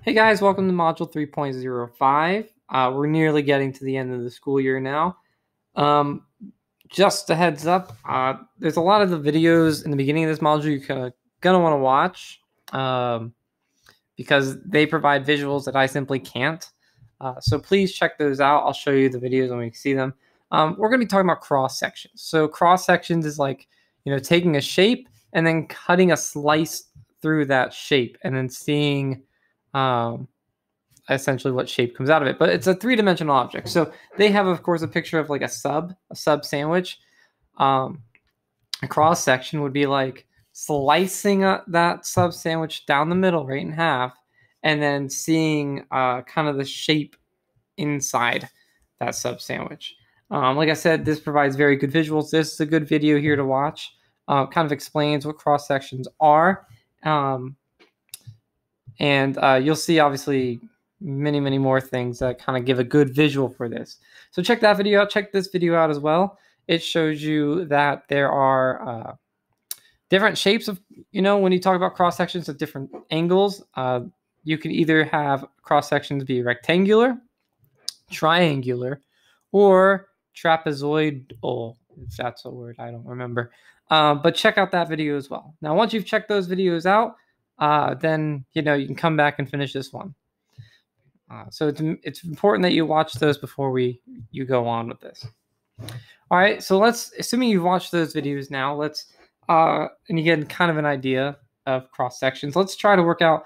Hey guys, welcome to Module 3.05. We're nearly getting to the end of the school year now. Just a heads up, there's a lot of the videos in the beginning of this module you're gonna want to watch because they provide visuals that I simply can't. So please check those out. I'll show you the videos when we see them. We're going to be talking about cross sections. So cross sections is like, taking a shape and then cutting a slice through that shape and then seeing essentially what shape comes out of it. But it's a three-dimensional object. So they have, of course, a picture of like a sub sandwich. A cross section would be like slicing that sub sandwich down the middle, right in half, and then seeing kind of the shape inside that sub sandwich. Like I said, this provides very good visuals. This is a good video here to watch. Kind of explains what cross sections are. And you'll see, obviously, many more things that kind of give a good visual for this. So check that video out. Check this video out as well. It shows you that there are different shapes of, when you talk about cross sections at different angles, you can either have cross sections be rectangular, triangular, or trapezoidal, if that's a word, I don't remember. But check out that video as well. Now, once you've checked those videos out, then you can come back and finish this one. So it's important that you watch those before you go on with this. All right, so assuming you've watched those videos now, and you get kind of an idea of cross sections, let's try to work out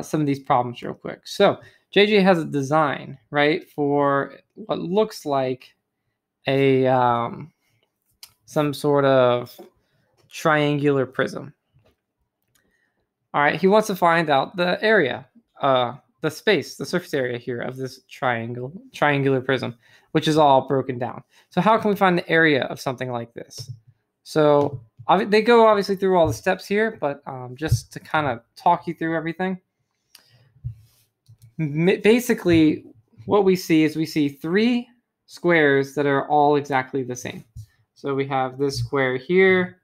some of these problems real quick. So JJ has a design, right, for what looks like a some sort of triangular prism. All right, he wants to find out the area, the surface area here of this triangular prism, which is all broken down. So how can we find the area of something like this? So they go obviously through all the steps here, but just to kind of talk you through everything. Basically, what we see three squares that are all exactly the same. So we have this square here,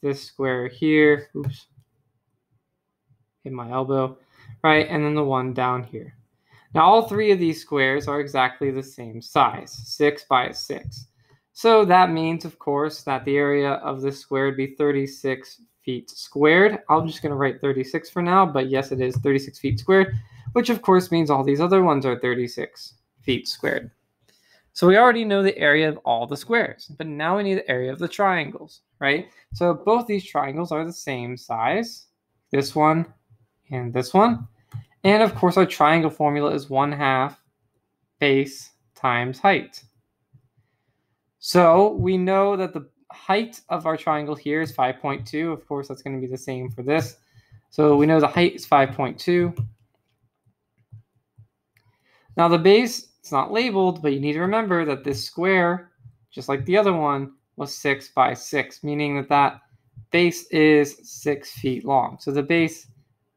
this square here, oops, hit my elbow, right, and then the one down here. Now, all three of these squares are exactly the same size, 6 by 6. So that means, of course, that the area of this square would be 36 feet squared. I'm just going to write 36 for now, but yes, it is 36 feet squared, which of course means all these other ones are 36 feet squared. So we already know the area of all the squares, but now we need the area of the triangles, right? So both these triangles are the same size, this one and this one. And of course, our triangle formula is 1/2 base times height. So we know that the height of our triangle here is 5.2. Of course, that's going to be the same for this. So we know the height is 5.2. Now the base, it's not labeled, but you need to remember that this square, just like the other one, was 6 by 6, meaning that base is 6 feet long. So the base,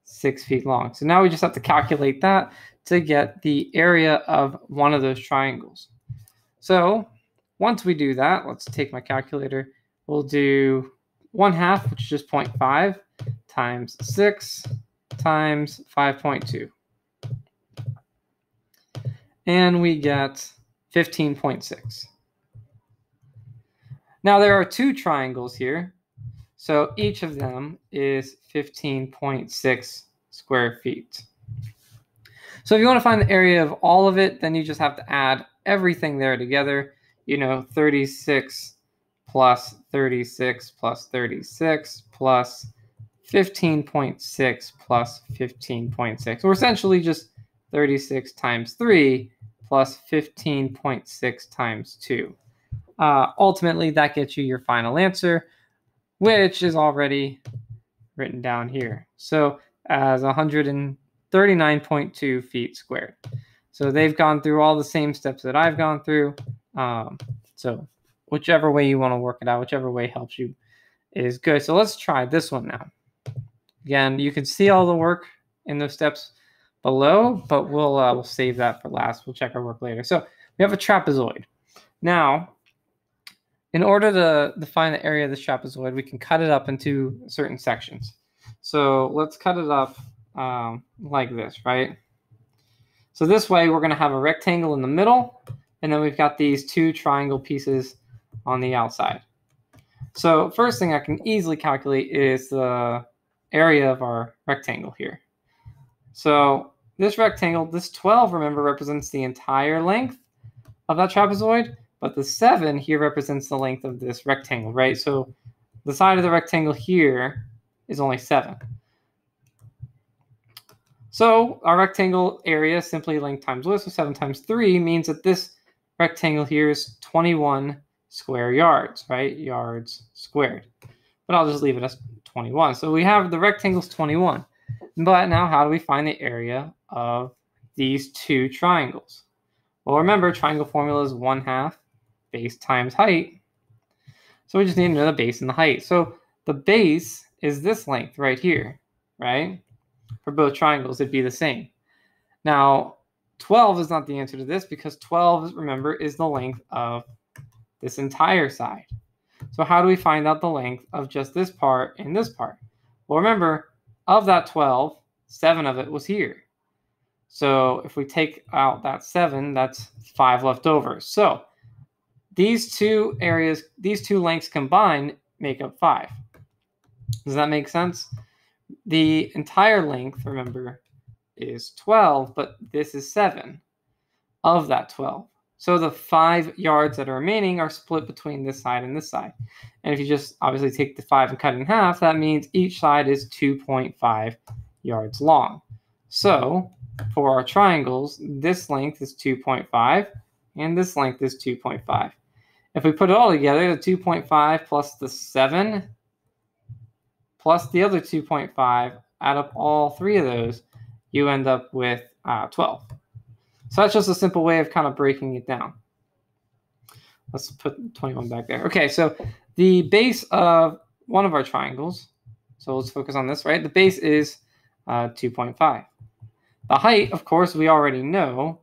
6 feet long. So now we just have to calculate that to get the area of one of those triangles. So once we do that, let's take my calculator. We'll do 1/2, which is just 0.5, times 6 times 5.2. And we get 15.6. Now there are two triangles here, so each of them is 15.6 square feet. So if you want to find the area of all of it, then you just have to add everything there together. 36 plus 36 plus 36 plus 15.6 plus 15.6. Or essentially just 36 times 3 plus 15.6 times 2. Ultimately, that gets you your final answer, which is already written down here. So as 139.2 feet squared. So they've gone through all the same steps that I've gone through. So whichever way you want to work it out, whichever way helps you is good. So let's try this one now. Again, you can see all the work in those steps below, but we'll save that for last. We'll check our work later. So we have a trapezoid. Now, in order to define the area of this trapezoid, we can cut it up into certain sections. So let's cut it up like this, right? So this way we're going to have a rectangle in the middle, and then we've got these two triangle pieces on the outside. So first thing I can easily calculate is the area of our rectangle here. So this rectangle, this 12, remember, represents the entire length of that trapezoid, but the 7 here represents the length of this rectangle, right? So the side of the rectangle here is only 7. So our rectangle area, simply length times width, so 7 times 3, means that this rectangle here is 21 square yards, right? Yards squared. But I'll just leave it as 21. So we have the rectangle's 21. But now how do we find the area of these two triangles? Well, remember, triangle formula is 1/2 base times height. So we just need to know the base and the height. So the base is this length right here, right? For both triangles, it'd be the same. Now, 12 is not the answer to this because 12, remember, is the length of this entire side. So how do we find out the length of just this part and this part? Well, remember, of that 12, 7 of it was here. So if we take out that 7, that's 5 left over. So these two areas, these two lengths combined make up 5. Does that make sense? The entire length, remember, is 12, but this is 7 of that 12. So the 5 yards that are remaining are split between this side and this side. And if you just obviously take the 5 and cut it in half, that means each side is 2.5 yards long. So for our triangles, this length is 2.5 and this length is 2.5. If we put it all together, the 2.5 plus the 7 plus the other 2.5, add up all 3 of those, you end up with 12. So that's just a simple way of kind of breaking it down. Let's put 21 back there. Okay, so the base of one of our triangles, so let's focus on this, right? The base is 2.5. The height, of course, we already know.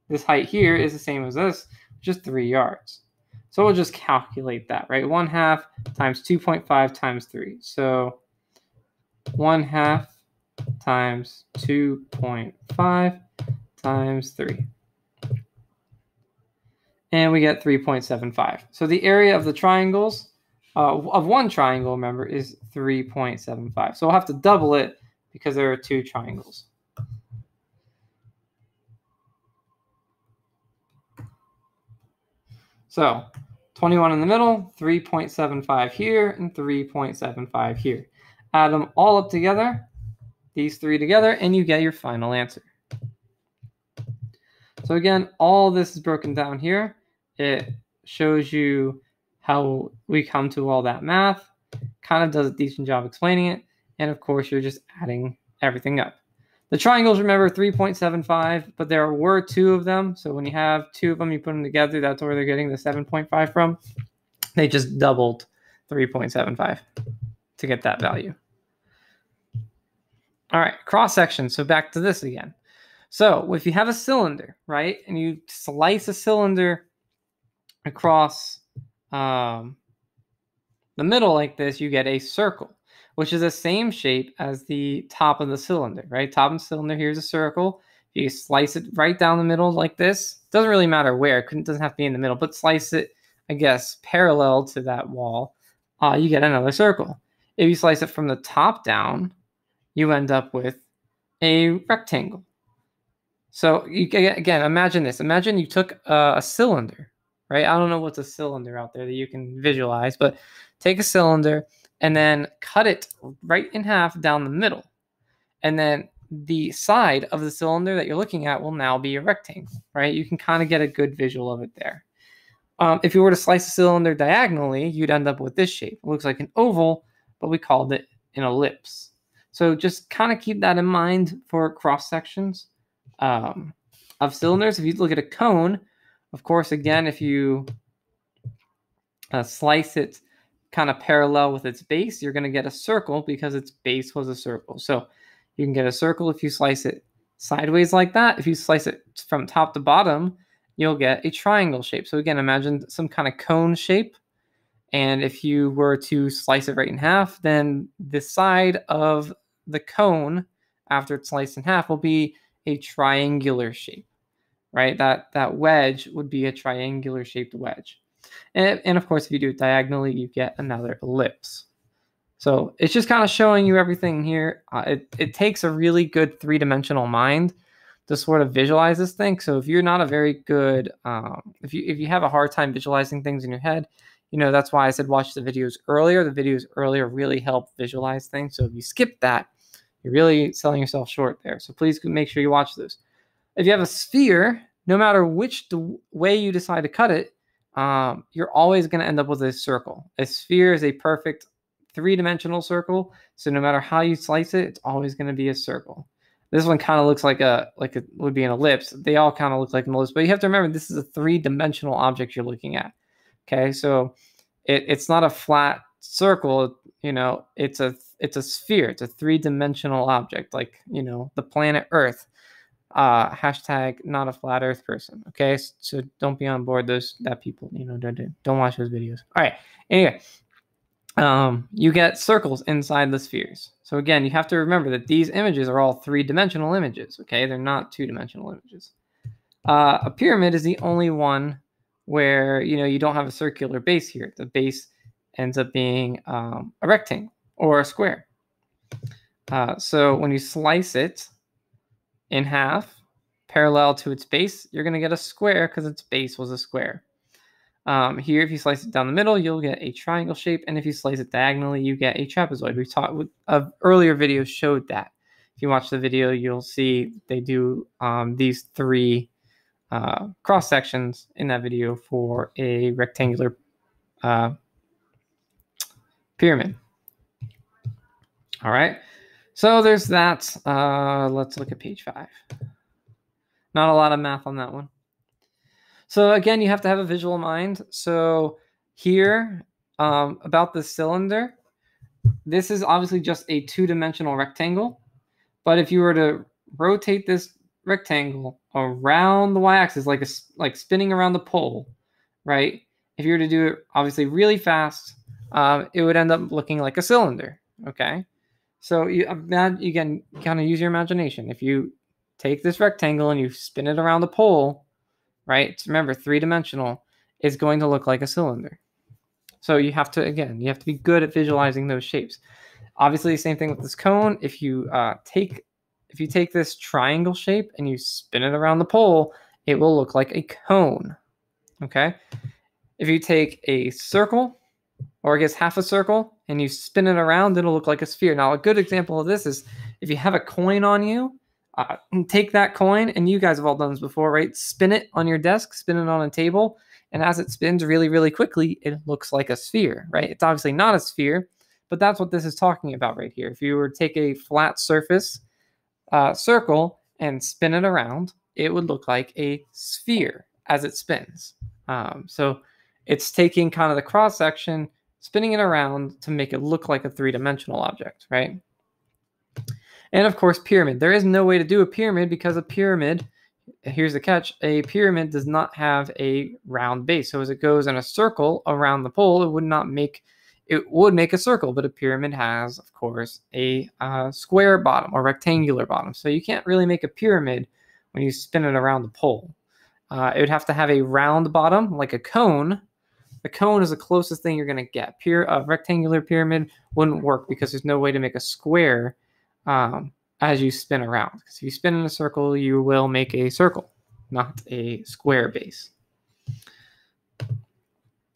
This height here is the same as this, which is 3 yards. So we'll just calculate that, right? 1/2 times 2.5 times 3. So 1/2 times 2.5 times 3. And we get 3.75. So the area of the triangles, of one triangle, remember, is 3.75. So we'll have to double it because there are 2 triangles. So 21 in the middle, 3.75 here, and 3.75 here. Add them all up together, these 3 together, and you get your final answer. So again, all this is broken down here. It shows you how we come to all that math, kind of does a decent job explaining it, and of course you're just adding everything up. The triangles, remember, 3.75, but there were 2 of them, so when you have 2 of them, you put them together, that's where they're getting the 7.5 from. They just doubled 3.75 to get that value. All right, cross section. So back to this again. So if you have a cylinder, right, and you slice a cylinder across the middle like this, you get a circle, which is the same shape as the top of the cylinder, right? Top of the cylinder, here's a circle. If you slice it right down the middle like this, doesn't really matter where, it doesn't have to be in the middle, but slice it, I guess, parallel to that wall, you get another circle. If you slice it from the top down, you end up with a rectangle. So you, again, imagine this. Imagine you took a cylinder, right? I don't know what's a cylinder out there that you can visualize, but take a cylinder and then cut it right in half down the middle. And then the side of the cylinder that you're looking at will now be a rectangle, right? You can kind of get a good visual of it there. If you were to slice a cylinder diagonally, you'd end up with this shape. It looks like an oval, but we called it an ellipse. So just kind of keep that in mind for cross sections of cylinders. If you look at a cone, of course, again, if you slice it kind of parallel with its base, you're going to get a circle because its base was a circle. So you can get a circle if you slice it sideways like that. If you slice it from top to bottom, you'll get a triangle shape. So again, imagine some kind of cone shape. And if you were to slice it right in half, then the side of the cone, after it's sliced in half, will be a triangular shape, right? That wedge would be a triangular shaped wedge. And of course, if you do it diagonally, you get another ellipse. So it's just kind of showing you everything here. It takes a really good three-dimensional mind to sort of visualize this thing. So if you're not a very good, if you have a hard time visualizing things in your head, that's why I said watch the videos earlier. The videos earlier really help visualize things. So if you skip that, you're really selling yourself short there. So please make sure you watch those. If you have a sphere, no matter which way you decide to cut it, you're always going to end up with a circle. A sphere is a perfect three-dimensional circle. So no matter how you slice it, it's always going to be a circle. This one kind of looks like it would be an ellipse. They all kind of look like an ellipse, but you have to remember this is a three-dimensional object you're looking at. Okay, so it's not a flat circle. It's a sphere. It's a three-dimensional object, like the planet Earth. Hashtag not a flat Earth person. Okay, so don't be on board that people don't watch those videos. All right. Anyway. You get circles inside the spheres. So again, you have to remember that these images are all three-dimensional images, okay? They're not two-dimensional images. A pyramid is the only one where, you don't have a circular base here. The base ends up being a rectangle or a square. So when you slice it in half, parallel to its base, you're going to get a square because its base was a square. Here, if you slice it down the middle, you'll get a triangle shape, and if you slice it diagonally, you get a trapezoid. We talked with earlier videos showed that. If you watch the video, you'll see they do these three cross sections in that video for a rectangular pyramid. All right, so there's that. Let's look at page 5. Not a lot of math on that one. So again, you have to have a visual mind. So here, about the cylinder, this is obviously just a two-dimensional rectangle. But if you were to rotate this rectangle around the y-axis, like spinning around the pole, right? If you were to do it obviously really fast, it would end up looking like a cylinder. Okay, so you can kind of use your imagination. If you take this rectangle and you spin it around the pole, right? Remember, three-dimensional is going to look like a cylinder. So you have to be good at visualizing those shapes. Obviously, the same thing with this cone. If you take this triangle shape and you spin it around the pole, it will look like a cone. Okay. If you take a circle, or I guess half a circle, and you spin it around, it'll look like a sphere. Now, a good example of this is if you have a coin on you. Take that coin, and you guys have all done this before, right? Spin it on your desk, spin it on a table, and as it spins really, really quickly, it looks like a sphere, right? It's obviously not a sphere, but that's what this is talking about right here. If you were to take a flat surface circle and spin it around, it would look like a sphere as it spins. So it's taking kind of the cross section, spinning it around to make it look like a three-dimensional object, right? And of course, pyramid. There is no way to do a pyramid because a pyramid, here's the catch, a pyramid does not have a round base. So as it goes in a circle around the pole, it would make a circle, but a pyramid has, of course, a square bottom or rectangular bottom. So you can't really make a pyramid when you spin it around the pole. It would have to have a round bottom like a cone. The cone is the closest thing you're going to get. A rectangular pyramid wouldn't work because there's no way to make a square as you spin around. Because if you spin in a circle, you will make a circle, not a square base.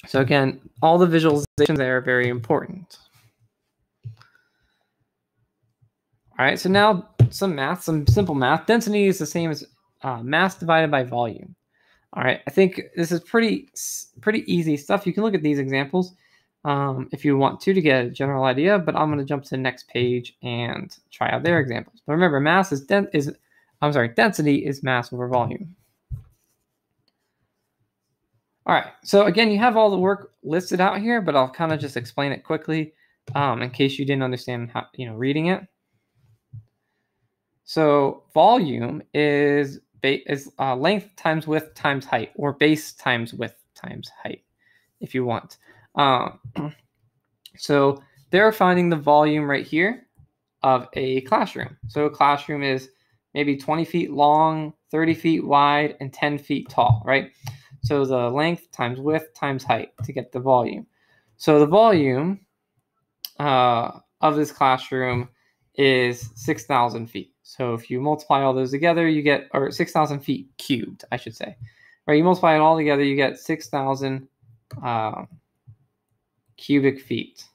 So again, all the visualizations there are very important. All right, so now some simple math. Density is the same as mass divided by volume. All right, I think this is pretty easy stuff. You can look at these examples if you want to get a general idea, but I'm going to jump to the next page and try out their examples. But remember, density is mass over volume. All right, so again, you have all the work listed out here, but I'll kind of just explain it quickly in case you didn't understand how, reading it. So volume is length times width times height, or base times width times height, if you want. So they're finding the volume right here of a classroom. So a classroom is maybe 20 feet long, 30 feet wide, and 10 feet tall, right? So the length times width times height to get the volume. So the volume of this classroom is 6,000 feet. So if you multiply all those together, you get, or 6,000 feet cubed, I should say. Right, you multiply it all together, you get 6,000 cubic feet.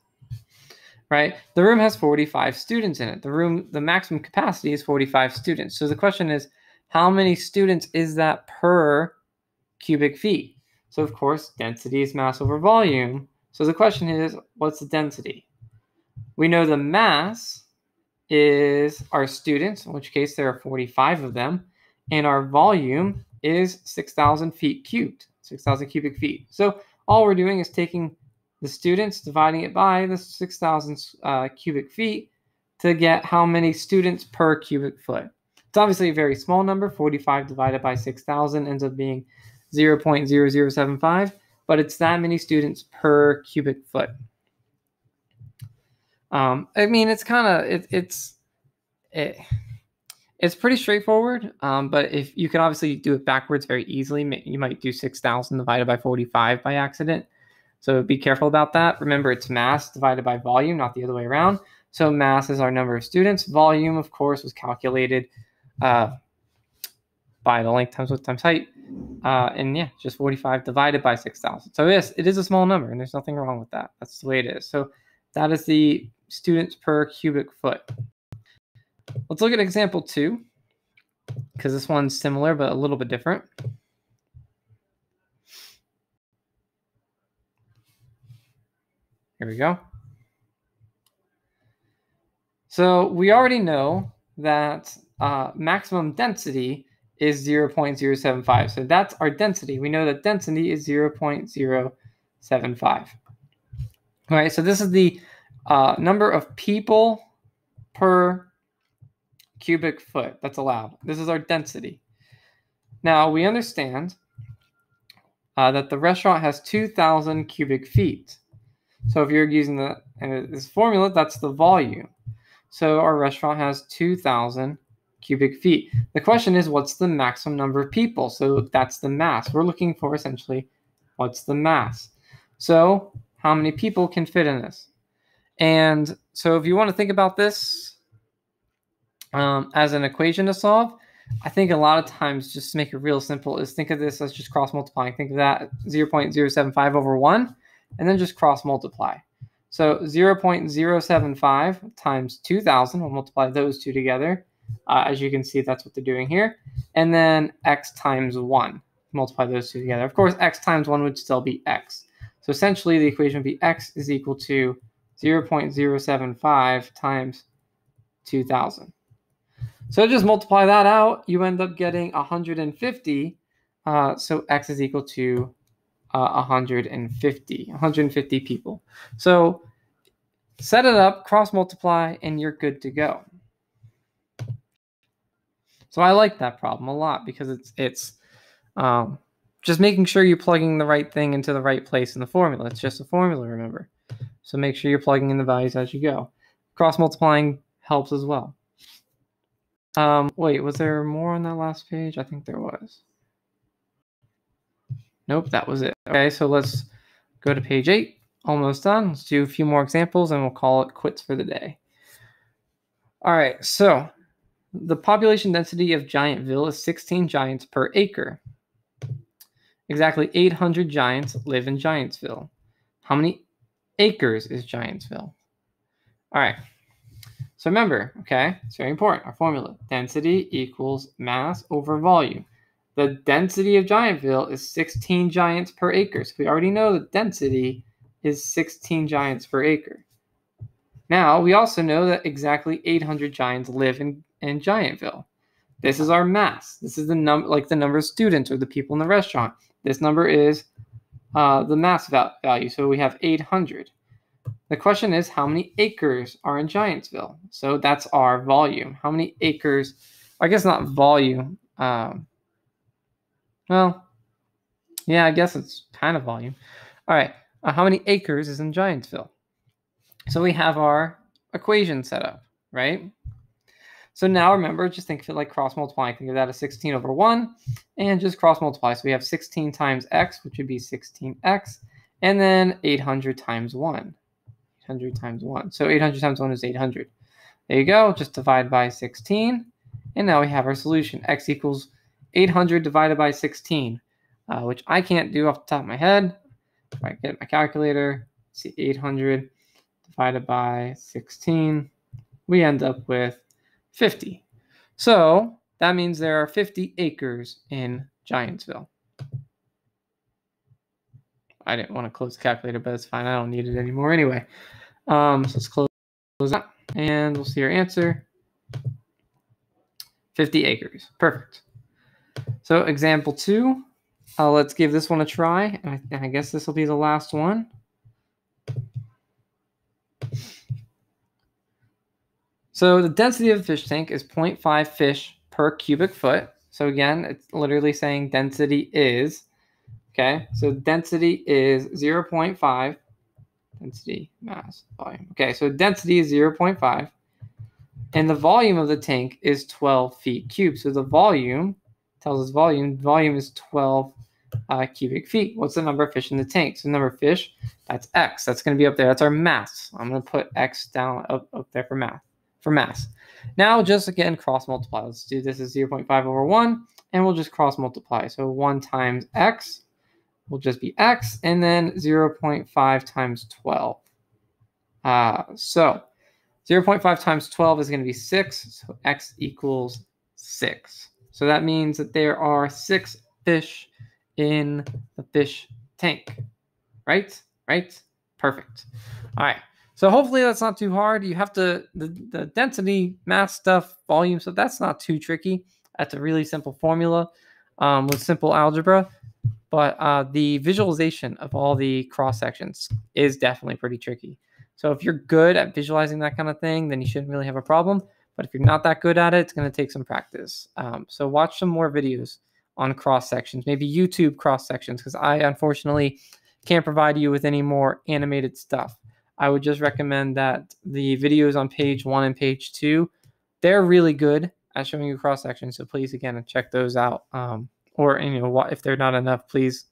Right, the room has 45 students in it. The maximum capacity is 45 students. So the question is, how many students is that per cubic feet? So of course, density is mass over volume. So the question is, what's the density? We know the mass is our students, in which case there are 45 of them, and our volume is 6,000 feet cubed, 6,000 cubic feet. So all we're doing is taking the students, dividing it by the 6,000 cubic feet to get how many students per cubic foot. It's obviously a very small number. 45 divided by 6,000 ends up being 0.0075, but it's that many students per cubic foot. I mean, it's kind of it's pretty straightforward. But if you can obviously do it backwards very easily, you might do 6,000 divided by 45 by accident. So be careful about that. Remember, it's mass divided by volume, not the other way around. So mass is our number of students. Volume, of course, was calculated by the length times width times height. And yeah, just 45 divided by 6,000. So yes, it is a small number, and there's nothing wrong with that. That's the way it is. So that is the students per cubic foot. Let's look at example 2, because this one's similar but a little bit different. Here we go. So we already know that maximum density is 0.075. So that's our density. We know that density is 0.075. All right, so this is the number of people per cubic foot that's allowed. This is our density. Now we understand that the restaurant has 2,000 cubic feet. So if you're using this formula, that's the volume. So our restaurant has 2,000 cubic feet. The question is, what's the maximum number of people? So that's the mass. We're looking for essentially what's the mass. So how many people can fit in this? And so if you want to think about this as an equation to solve, I think a lot of times just to make it real simple is think of this as just cross multiplying. Think of that 0.075 over 1, and then just cross multiply. So 0.075 times 2,000, we'll multiply those two together. As you can see, that's what they're doing here. And then x times 1, multiply those two together. Of course, x times 1 would still be x. So essentially, the equation would be x is equal to 0.075 times 2,000. So just multiply that out, you end up getting 150. So x is equal to 150 people. So set it up, cross multiply, and you're good to go. So I like that problem a lot because it's just making sure you're plugging the right thing into the right place in the formula. It's just a formula, remember. So make sure you're plugging in the values as you go. Cross multiplying helps as well. Wait, was there more on that last page? I think there was. Nope, that was it. Okay, so let's go to page 8. Almost done. Let's do a few more examples and we'll call it quits for the day. All right, so the population density of Giantville is 16 giants per acre. Exactly 800 giants live in Giantsville. How many acres is Giantsville? All right. So remember, okay, it's very important, our formula. Density equals mass over volume. The density of Giantville is 16 giants per acre. So we already know the density is 16 giants per acre. Now, we also know that exactly 800 giants live in Giantville. This is our mass. This is the number, like the number of students or the people in the restaurant. This number is the mass value. So we have 800. The question is, how many acres are in Giantsville? So that's our volume. How many acres? I guess not volume. Well, yeah, I guess it's kind of volume. All right. How many acres is in Giantsville? So we have our equation set up, right? So now remember, just think of it like cross multiplying. Think of that as 16 over 1 and just cross multiply. So we have 16 times x, which would be 16x, and then 800 times 1. 800 times 1. So 800 times 1 is 800. There you go. Just divide by 16. And now we have our solution. X equals 800 divided by 16, which I can't do off the top of my head. If I get my calculator, see 800 divided by 16, we end up with 50. So that means there are 50 acres in Giantsville. I didn't want to close the calculator, but it's fine. I don't need it anymore anyway. So let's close that, and we'll see our answer. 50 acres. Perfect. So example 2, let's give this one a try. And I guess this will be the last one. So the density of a fish tank is 0.5 fish per cubic foot. So again, it's literally saying density is, okay? So density is 0.5. Density, mass, volume. Okay, so density is 0.5. And the volume of the tank is 12 feet cubed. So the volume tells us volume is 12 cubic feet. What's the number of fish in the tank? So the number of fish, that's x. That's going to be up there. That's our mass. I'm going to put x down up there for mass. Now just again cross multiply. Let's do this as 0.5 over 1, and we'll just cross multiply. So 1 times x will just be x, and then 0.5 times 12. So 0.5 times 12 is going to be 6, so x equals 6. So that means that there are 6 fish in the fish tank, right? Right? Perfect. All right. So hopefully that's not too hard. You have to, the density, mass stuff, volume stuff, that's not too tricky. That's a really simple formula with simple algebra. But the visualization of all the cross sections is definitely pretty tricky. So if you're good at visualizing that kind of thing, then you shouldn't really have a problem. But if you're not that good at it, it's going to take some practice. So watch some more videos on cross sections, maybe YouTube cross sections, because I unfortunately can't provide you with any more animated stuff. I would just recommend that the videos on page 1 and page 2, they're really good at showing you cross sections. So please, again, check those out. Or if they're not enough, please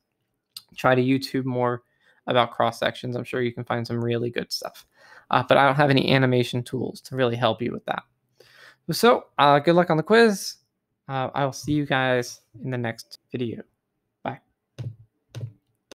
try to YouTube more about cross sections. I'm sure you can find some really good stuff. But I don't have any animation tools to really help you with that. So good luck on the quiz. I will see you guys in the next video.